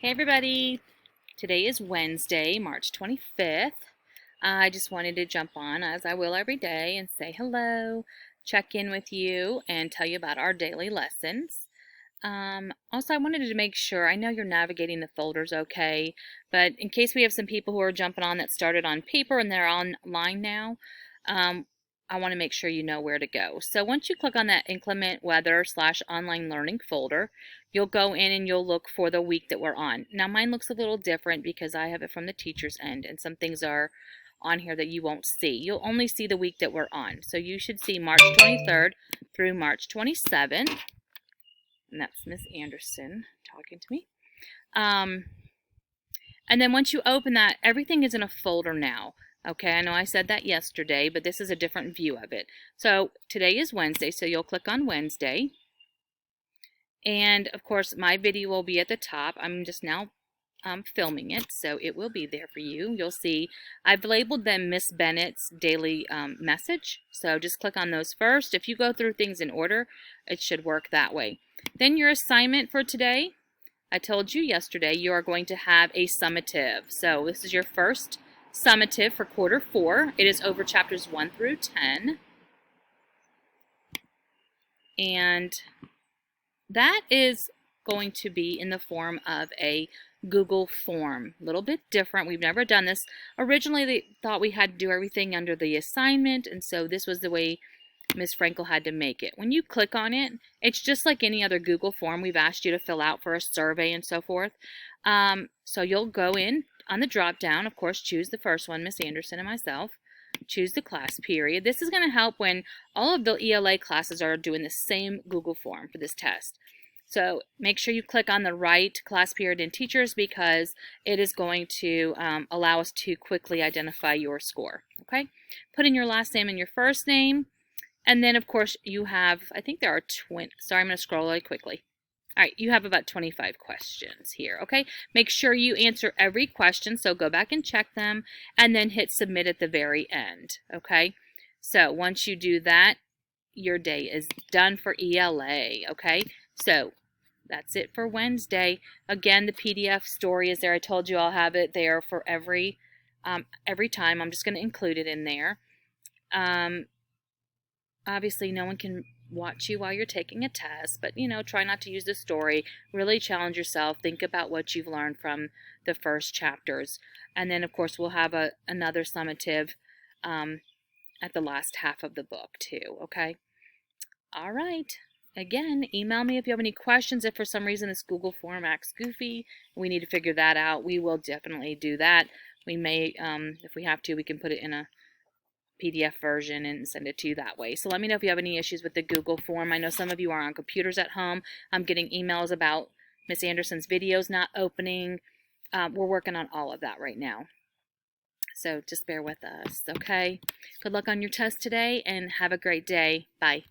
Hey everybody, today is Wednesday, March 25th. I just wanted to jump on, as I will every day, and say hello, check in with you, and tell you about our daily lessons. Also, I wanted to make sure, I know you're navigating the folders okay, but in case we have some people who are jumping on that started on paper and they're online now, I want to make sure you know where to go. So once you click on that inclement weather / online learning folder, you'll go in and you'll look for the week that we're on. Now mine looks a little different because I have it from the teacher's end and some things are on here that you won't see. You'll only see the week that we're on. So you should see March 23rd through March 27th. And that's Miss Anderson talking to me. And then once you open that, everything is in a folder now. Okay, I know I said that yesterday, but this is a different view of it. So today is Wednesday, so you'll click on Wednesday. And of course, my video will be at the top. I'm just now filming it, so it will be there for you. You'll see I've labeled them Miss Bennett's daily message. So just click on those first. If you go through things in order, it should work that way. Then your assignment for today, I told you yesterday you are going to have a summative. So this is your first summative for quarter 4. It is over chapters 1 through 10. And that is going to be in the form of a Google form. A little bit different. We've never done this. Originally, they thought we had to do everything under the assignment, and so this was the way Ms. Frankel had to make it. When you click on it, it's just like any other Google form we've asked you to fill out for a survey and so forth. So you'll go in on the drop down, of course, choose the first one, Miss Anderson and myself. Choose the class period. This is going to help when all of the ELA classes are doing the same Google form for this test. So make sure you click on the right class period and teachers because it is going to allow us to quickly identify your score. Okay, put in your last name and your first name. And then, of course, you have, I think there are 20, sorry, I'm going to scroll really quickly. All right, you have about 25 questions here, okay? Make sure you answer every question, so go back and check them, and then hit submit at the very end, okay? So once you do that, your day is done for ELA, okay? So that's it for Wednesday. Again, the PDF story is there. I told you I'll have it there for every time. I'm just going to include it in there. Obviously, no one can watch you while you're taking a test, but, you know, try not to use the story. Really challenge yourself. Think about what you've learned from the first chapters. And then, of course, we'll have another summative at the last half of the book, too, okay? All right. Again, email me if you have any questions. If for some reason this Google form acts goofy, we need to figure that out. We will definitely do that. We may, if we have to, we can put it in a PDF version and send it to you that way. So let me know if you have any issues with the Google form. I know some of you are on computers at home. I'm getting emails about Miss Anderson's videos not opening. We're working on all of that right now. So just bear with us, okay? Good luck on your test today and have a great day. Bye.